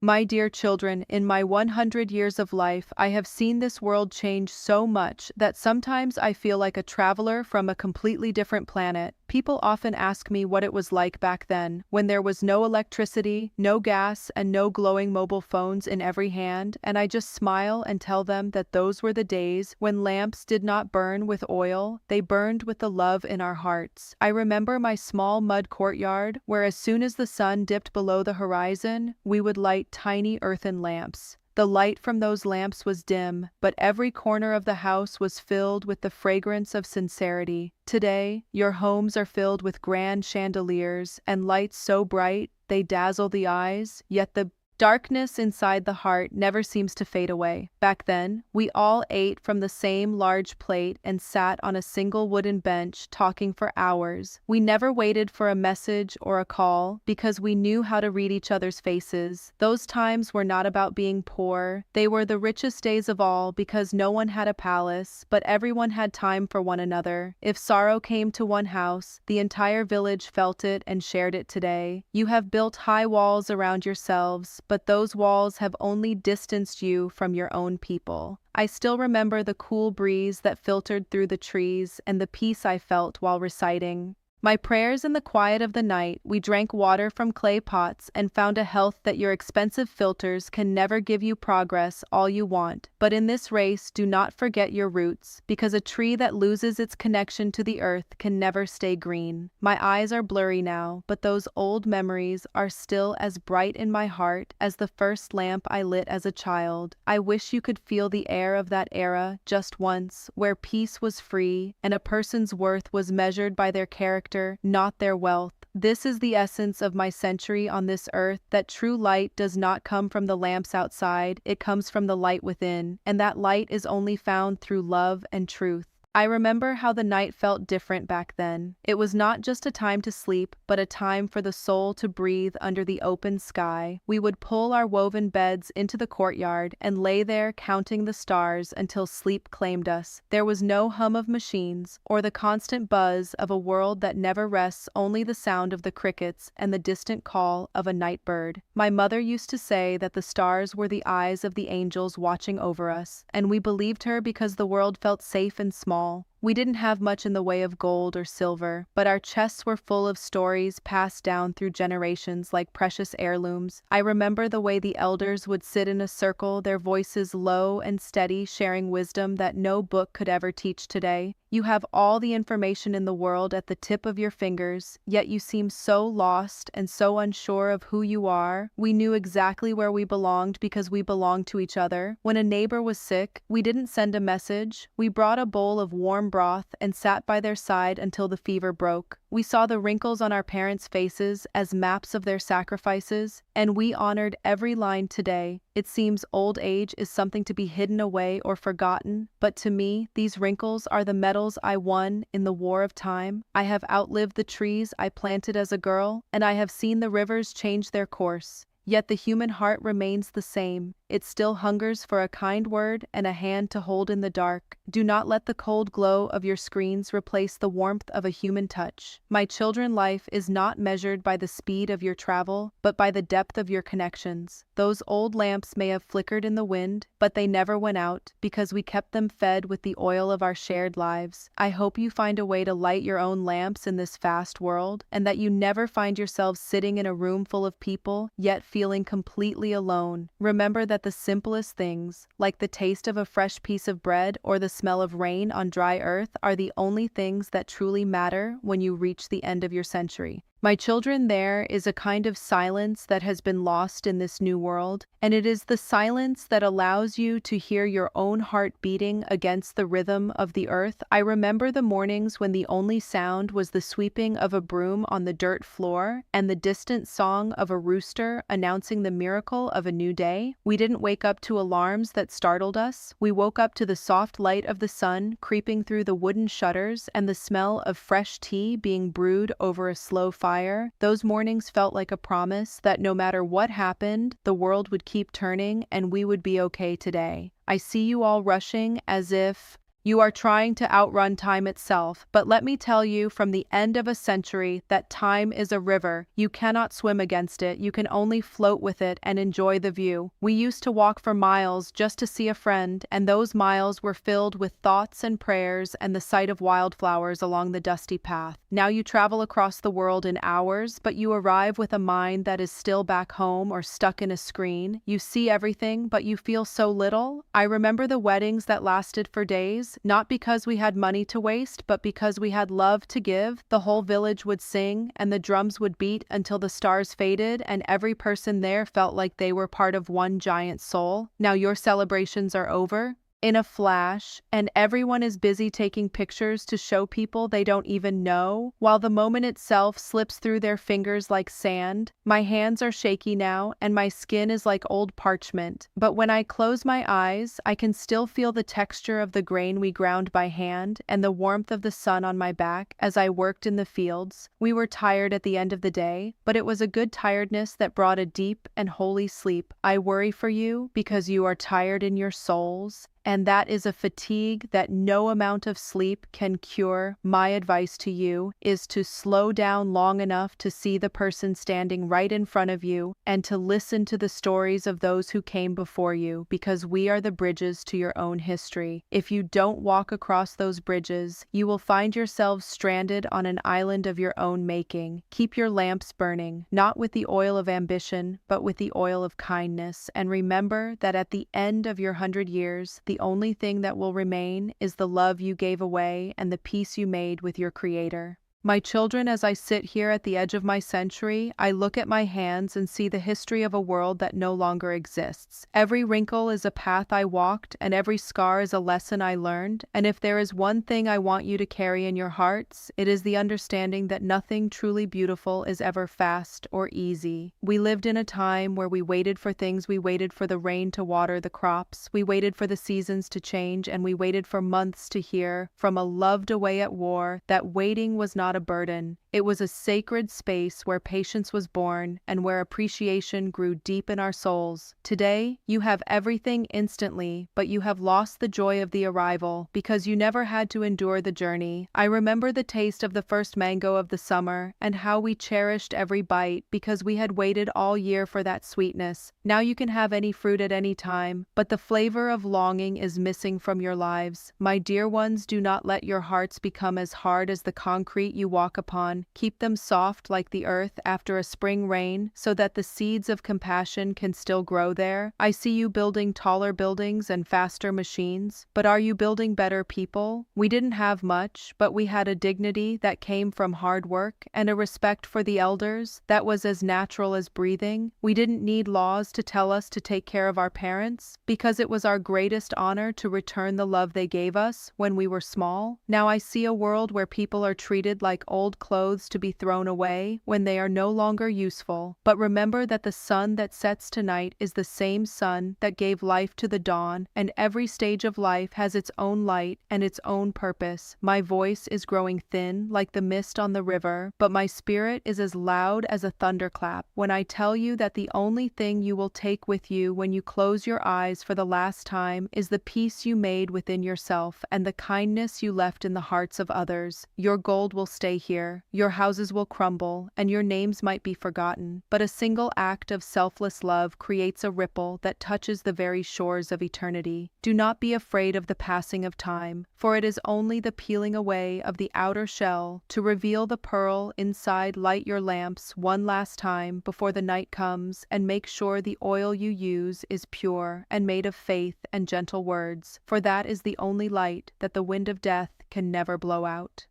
My dear children, in my 100 years of life, I have seen this world change so much that sometimes I feel like a traveler from a completely different planet. People often ask me what it was like back then, when there was no electricity, no gas, and no glowing mobile phones in every hand, and I just smile and tell them that those were the days when lamps did not burn with oil, they burned with the love in our hearts. I remember my small mud courtyard, where as soon as the sun dipped below the horizon, we would light tiny earthen lamps. The light from those lamps was dim, but every corner of the house was filled with the fragrance of sincerity. Today, your homes are filled with grand chandeliers and lights so bright they dazzle the eyes, yet the darkness inside the heart never seems to fade away. Back then, we all ate from the same large plate and sat on a single wooden bench talking for hours. We never waited for a message or a call because we knew how to read each other's faces. Those times were not about being poor. They were the richest days of all because no one had a palace, but everyone had time for one another. If sorrow came to one house, the entire village felt it and shared it. Today, you have built high walls around yourselves, but those walls have only distanced you from your own people. I still remember the cool breeze that filtered through the trees and the peace I felt while reciting my prayers in the quiet of the night. We drank water from clay pots and found a health that your expensive filters can never give. You progress all you want, but in this race do not forget your roots, because a tree that loses its connection to the earth can never stay green. My eyes are blurry now, but those old memories are still as bright in my heart as the first lamp I lit as a child. I wish you could feel the air of that era just once, where peace was free and a person's worth was measured by their character, not their wealth. This is the essence of my century on this earth, that true light does not come from the lamps outside, it comes from the light within, and that light is only found through love and truth. I remember how the night felt different back then. It was not just a time to sleep, but a time for the soul to breathe under the open sky. We would pull our woven beds into the courtyard and lay there counting the stars until sleep claimed us. There was no hum of machines or the constant buzz of a world that never rests, only the sound of the crickets and the distant call of a night bird. My mother used to say that the stars were the eyes of the angels watching over us, and we believed her because the world felt safe and small. We didn't have much in the way of gold or silver, but our chests were full of stories passed down through generations like precious heirlooms. I remember the way the elders would sit in a circle, their voices low and steady, sharing wisdom that no book could ever teach today. You have all the information in the world at the tip of your fingers, yet you seem so lost and so unsure of who you are. We knew exactly where we belonged because we belonged to each other. When a neighbor was sick, we didn't send a message. We brought a bowl of warm broth and sat by their side until the fever broke. We saw the wrinkles on our parents' faces as maps of their sacrifices, and we honored every line today. It seems old age is something to be hidden away or forgotten, but to me, these wrinkles are the medals I won in the war of time. I have outlived the trees I planted as a girl, and I have seen the rivers change their course. Yet the human heart remains the same. It still hungers for a kind word and a hand to hold in the dark. Do not let the cold glow of your screens replace the warmth of a human touch. My children, life is not measured by the speed of your travel, but by the depth of your connections. Those old lamps may have flickered in the wind, but they never went out because we kept them fed with the oil of our shared lives. I hope you find a way to light your own lamps in this fast world, and that you never find yourselves sitting in a room full of people, yet feeling completely alone. Remember that the simplest things, like the taste of a fresh piece of bread or the smell of rain on dry earth, are the only things that truly matter when you reach the end of your century. My children, there is a kind of silence that has been lost in this new world, and it is the silence that allows you to hear your own heart beating against the rhythm of the earth. I remember the mornings when the only sound was the sweeping of a broom on the dirt floor and the distant song of a rooster announcing the miracle of a new day. We didn't wake up to alarms that startled us. We woke up to the soft light of the sun creeping through the wooden shutters and the smell of fresh tea being brewed over a slow fire. Those mornings felt like a promise that no matter what happened, the world would keep turning and we would be okay today. I see you all rushing as if You are trying to outrun time itself, but let me tell you from the end of a century that time is a river. You cannot swim against it, you can only float with it and enjoy the view. We used to walk for miles just to see a friend, and those miles were filled with thoughts and prayers and the sight of wildflowers along the dusty path. Now you travel across the world in hours, but you arrive with a mind that is still back home or stuck in a screen. You see everything, but you feel so little. I remember the weddings that lasted for days, not because we had money to waste, but because we had love to give. The whole village would sing, and the drums would beat until the stars faded, and every person there felt like they were part of one giant soul. Now your celebrations are over in a flash, and everyone is busy taking pictures to show people they don't even know, while the moment itself slips through their fingers like sand. My hands are shaky now, and my skin is like old parchment, but when I close my eyes, I can still feel the texture of the grain we ground by hand and the warmth of the sun on my back as I worked in the fields. We were tired at the end of the day, but it was a good tiredness that brought a deep and holy sleep. I worry for you because you are tired in your souls, and that is a fatigue that no amount of sleep can cure. My advice to you is to slow down long enough to see the person standing right in front of you and to listen to the stories of those who came before you, because we are the bridges to your own history. If you don't walk across those bridges, you will find yourselves stranded on an island of your own making. Keep your lamps burning, not with the oil of ambition, but with the oil of kindness, and remember that at the end of your 100 years, the only thing that will remain is the love you gave away and the peace you made with your Creator. My children, as I sit here at the edge of my century, I look at my hands and see the history of a world that no longer exists. Every wrinkle is a path I walked, and every scar is a lesson I learned. And if there is one thing I want you to carry in your hearts, it is the understanding that nothing truly beautiful is ever fast or easy. We lived in a time where we waited for things. We waited for the rain to water the crops. We waited for the seasons to change, and we waited for months to hear from a loved away at war that waiting was not a burden. It was a sacred space where patience was born and where appreciation grew deep in our souls. Today, you have everything instantly, but you have lost the joy of the arrival because you never had to endure the journey. I remember the taste of the first mango of the summer and how we cherished every bite because we had waited all year for that sweetness. Now you can have any fruit at any time, but the flavor of longing is missing from your lives. My dear ones, do not let your hearts become as hard as the concrete you walk upon. Keep them soft like the earth after a spring rain so that the seeds of compassion can still grow there. I see you building taller buildings and faster machines, but are you building better people? We didn't have much, but we had a dignity that came from hard work and a respect for the elders that was as natural as breathing. We didn't need laws to tell us to take care of our parents because it was our greatest honor to return the love they gave us when we were small. Now I see a world where people are treated like old clothes to be thrown away when they are no longer useful. But remember that the sun that sets tonight is the same sun that gave life to the dawn, and every stage of life has its own light and its own purpose. My voice is growing thin like the mist on the river, but my spirit is as loud as a thunderclap when I tell you that the only thing you will take with you when you close your eyes for the last time is the peace you made within yourself and the kindness you left in the hearts of others. Your gold will stay here, your houses will crumble, and your names might be forgotten, but a single act of selfless love creates a ripple that touches the very shores of eternity. Do not be afraid of the passing of time, for it is only the peeling away of the outer shell to reveal the pearl inside. Light your lamps one last time before the night comes, and make sure the oil you use is pure and made of faith and gentle words, for that is the only light that the wind of death can never blow out.